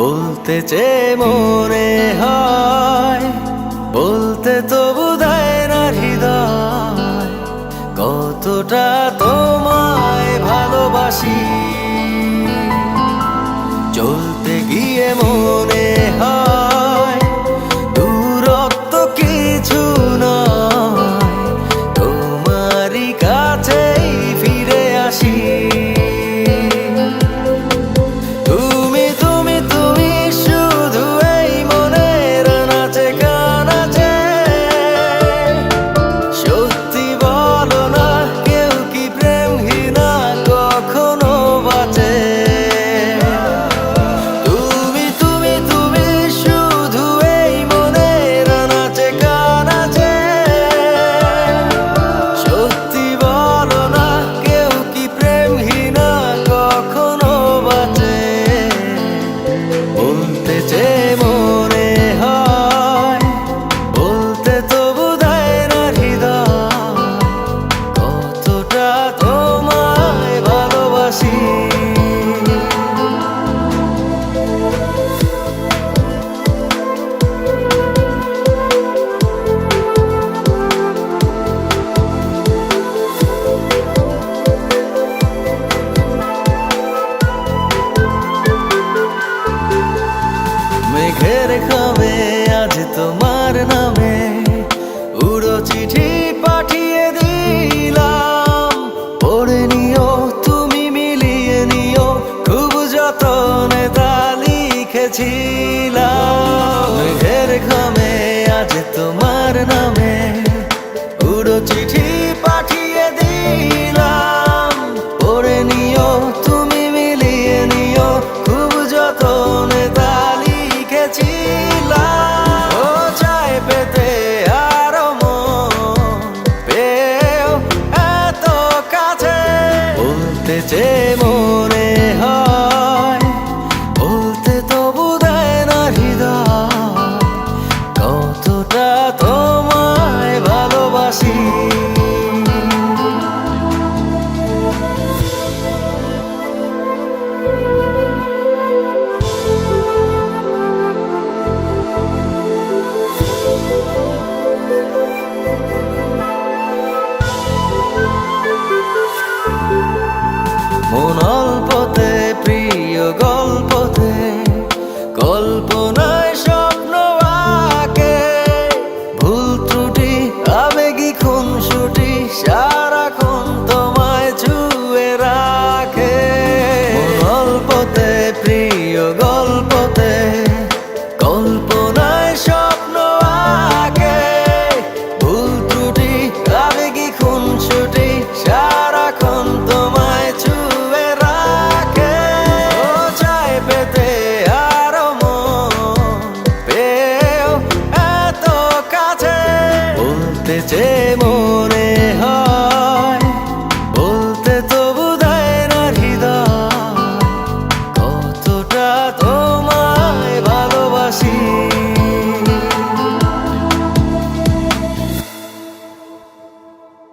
বলতে চেয়ে মনে হয়, বলতে তবু দেয় না হৃদয়, কতটা তোমায় ভালোবাসি। চলতে গিয়ে মনে হয় দূরত্ব কিছু নয়, তোমারই কাছেই ফিরে আসি। বলতে চেয়ে মনে হয়, বলতে তবু দেয় না হৃদয়, কতটা তোমায় ভালোবাসি। মেঘের খামে আজ তোমার নামে উড়ো চিঠি পাঠিয়ে দিলাম, পড়ে নিও তুমি, মিলিয়ে নিও, খুব যতনে তা লিখেছিলাম।